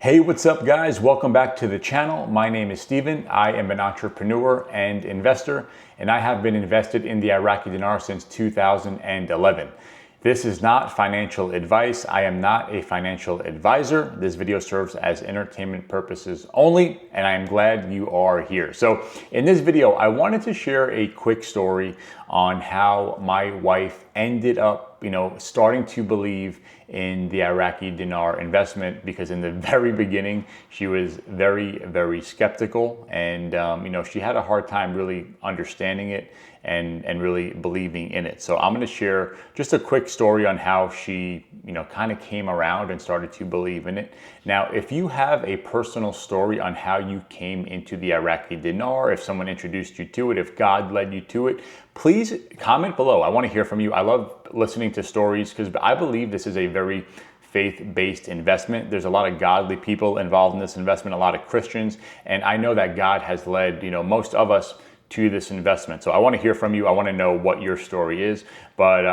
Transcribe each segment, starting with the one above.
Hey, what's up guys? Welcome back to the channel. My name is Steven. I am an entrepreneur and investor, and I have been invested in the Iraqi dinar since 2011. This is not financial advice. I am not a financial advisor. This video serves as entertainment purposes only, and I am glad you are here. So in this video, I wanted to share a quick story on how my wife ended up starting to believe in the Iraqi dinar investment, because in the very beginning, she was very, very skeptical, and she had a hard time really understanding it and really believing in it. So I'm going to share just a quick story on how she, kind of came around and started to believe in it. Now, if you have a personal story on how you came into the Iraqi dinar, if someone introduced you to it, if God led you to it, please comment below. I want to hear from you. I love listening to stories because I believe this is a very faith-based investment. There's a lot of godly people involved in this investment, a lot of Christians, and I know that God has led, most of us to this investment. So I want to hear from you. I want to know what your story is, but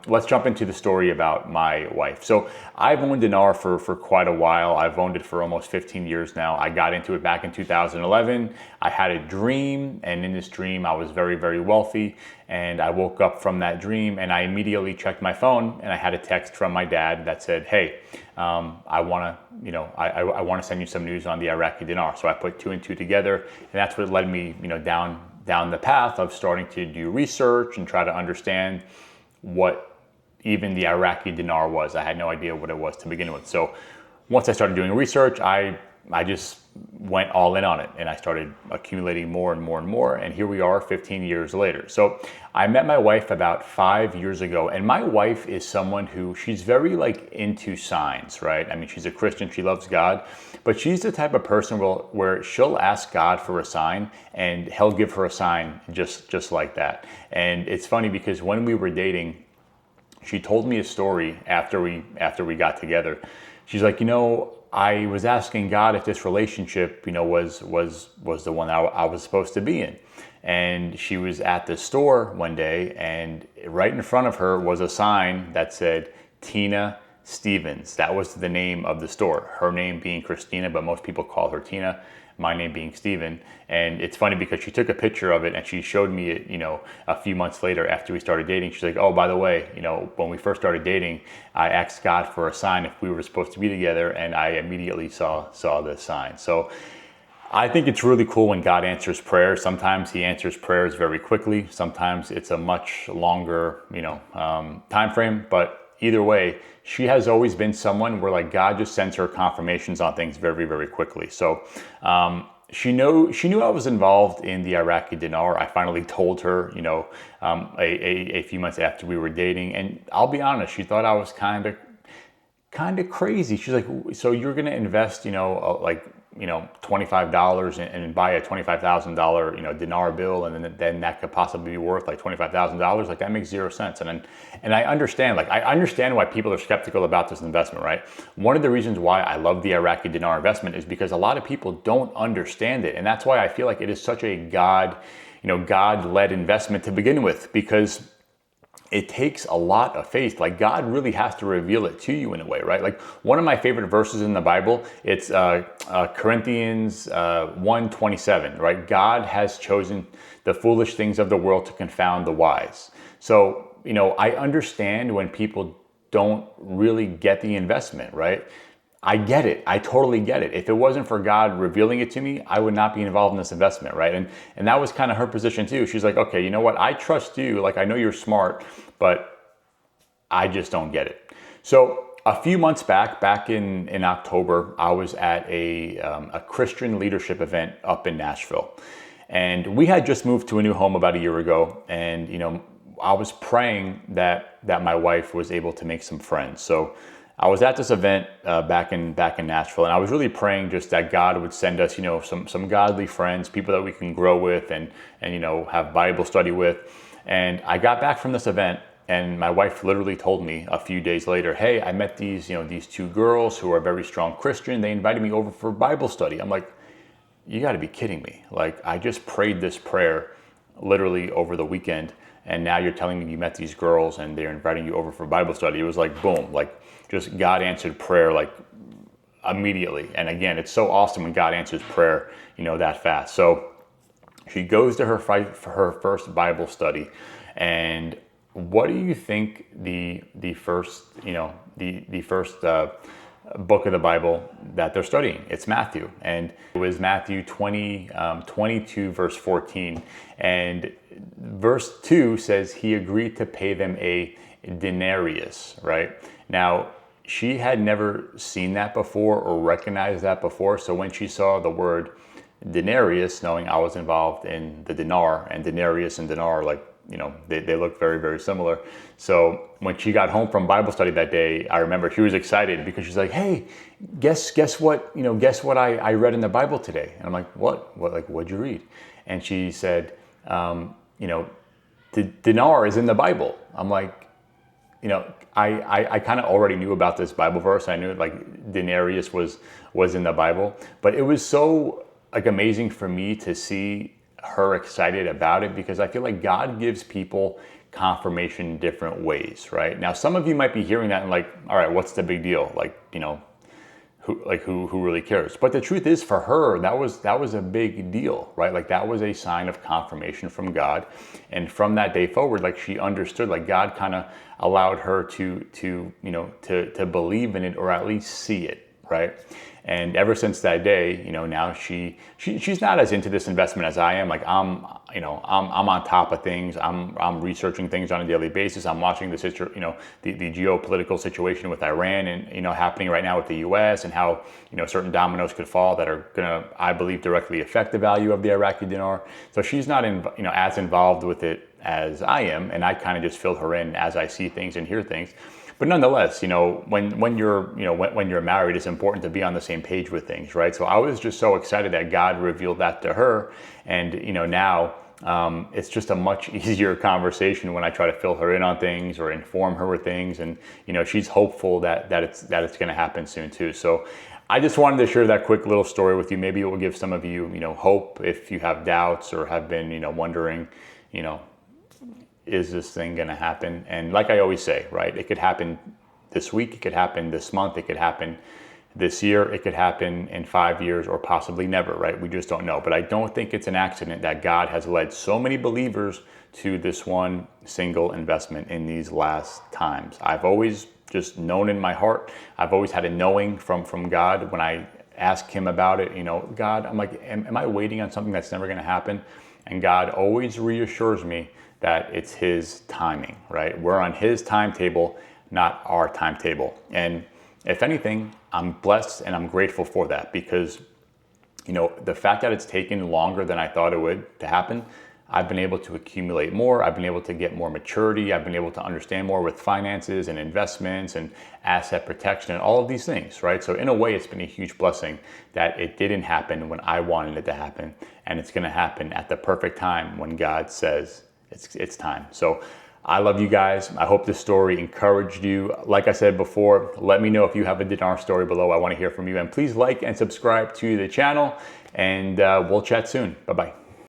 let's jump into the story about my wife. So I've owned Dinar for quite a while. I've owned it for almost 15 years now. I got into it back in 2011. I had a dream, and in this dream, I was very, very wealthy. And I woke up from that dream and I immediately checked my phone, and I had a text from my dad that said, hey, I want to send you some news on the Iraqi dinar. So I put two and two together, and that's what led me, down the path of starting to do research and try to understand what even the Iraqi dinar was. I had no idea what it was to begin with. So once I started doing research, I just went all in on it, and I started accumulating more and more and more. And here we are 15 years later. So I met my wife about 5 years ago, and my wife is someone who, she's very into signs, right? I mean, she's a Christian, she loves God, but she's the type of person where she'll ask God for a sign and he'll give her a sign just like that. And it's funny because when we were dating, she told me a story after we got together. She's like, I was asking God if this relationship, was the one I was supposed to be in. And she was at the store one day, and right in front of her was a sign that said Tina Stevens. That was the name of the store. Her name being Christina, but most people call her Tina. My name being Steven. And it's funny because she took a picture of it and she showed me it, a few months later after we started dating. She's like, oh, by the way, when we first started dating, I asked God for a sign if we were supposed to be together, and I immediately saw this sign. So I think it's really cool when God answers prayers. Sometimes he answers prayers very quickly. Sometimes it's a much longer, time frame, but either way, she has always been someone where God just sends her confirmations on things very, very quickly. So she knew I was involved in the Iraqi dinar. I finally told her, a few months after we were dating, and I'll be honest, she thought I was kind of crazy. She's like, so you're gonna invest, $25 and buy a $25,000, dinar bill, and then that could possibly be worth $25,000. That makes zero sense. And I understand, I understand why people are skeptical about this investment, right? One of the reasons why I love the Iraqi dinar investment is because a lot of people don't understand it. And that's why I feel like it is such a God-led investment to begin with, because it takes a lot of faith. God really has to reveal it to you in a way, right? One of my favorite verses in the Bible, it's Corinthians 1:27, right? God has chosen the foolish things of the world to confound the wise. So, I understand when people don't really get the investment, right? I get it. I totally get it. If it wasn't for God revealing it to me, I would not be involved in this investment, right? And that was kind of her position too. She's like, okay, you know what? I trust you. I know you're smart, but I just don't get it. So a few months back in October, I was at a Christian leadership event up in Nashville. And we had just moved to a new home about a year ago. And, I was praying that my wife was able to make some friends. So I was at this event back in Nashville, and I was really praying just that God would send us, some godly friends, people that we can grow with and have Bible study with. And I got back from this event, and my wife literally told me a few days later, hey, I met these two girls who are very strong Christian. They invited me over for Bible study. I'm like, you got to be kidding me. I just prayed this prayer literally over the weekend, and now you're telling me you met these girls and they're inviting you over for Bible study. It was boom, just God answered prayer immediately. And again, it's so awesome when God answers prayer, that fast. So she goes to her first Bible study, and what do you think the first book of the Bible that they're studying? It's Matthew, and it was Matthew 22 verse 14, and verse 2 says he agreed to pay them a denarius. Right now, she had never seen that before or recognized that before. So when she saw the word denarius, knowing I was involved in the dinar, and denarius and dinar, like, they look very, very similar. So when she got home from Bible study that day, I remember she was excited because she's like, hey, guess what I read in the Bible today. And I'm like, what, like, what'd you read? And she said, the dinar is in the Bible. I'm like, I kind of already knew about this Bible verse. I knew like denarius was in the Bible, but it was so like amazing for me to see her excited about it, because I feel like God gives people confirmation in different ways, right? Now, some of you might be hearing that and like, all right, what's the big deal? Like, who really cares? But the truth is, for her, that was a big deal, right? Like, that was a sign of confirmation from God. And from that day forward, like, she understood, like, God kind of allowed her to believe in it, or at least see it, right? And ever since that day, now she's not as into this investment as I am. Like, I'm on top of things. I'm researching things on a daily basis. I'm watching the geopolitical situation with Iran and, happening right now with the US, and how, certain dominoes could fall that are going to, I believe, directly affect the value of the Iraqi dinar. So she's not as involved with it as I am. And I kind of just fill her in as I see things and hear things. But nonetheless, when you're married, it's important to be on the same page with things, right? So I was just so excited that God revealed that to her, and now it's just a much easier conversation when I try to fill her in on things or inform her with things, and she's hopeful that it's going to happen soon too. So I just wanted to share that quick little story with you. Maybe it will give some of you hope if you have doubts or have been wondering, is this thing going to happen? And like I always say, right, it could happen this week, it could happen this month, it could happen this year, it could happen in 5 years, or possibly never, right? We just don't know. But I don't think it's an accident that God has led so many believers to this one single investment in these last times. I've always just known in my heart, I've always had a knowing from God when I ask him about it, God, I'm like, am I waiting on something that's never going to happen? And God always reassures me that it's his timing, right? We're on his timetable, not our timetable. And if anything, I'm blessed and I'm grateful for that, because, the fact that it's taken longer than I thought it would to happen, I've been able to accumulate more. I've been able to get more maturity. I've been able to understand more with finances and investments and asset protection and all of these things, right? So in a way, it's been a huge blessing that it didn't happen when I wanted it to happen. And it's going to happen at the perfect time when God says it's time. So I love you guys. I hope this story encouraged you. Like I said before, let me know if you have a dinar story below. I want to hear from you. And please like and subscribe to the channel. And we'll chat soon. Bye-bye.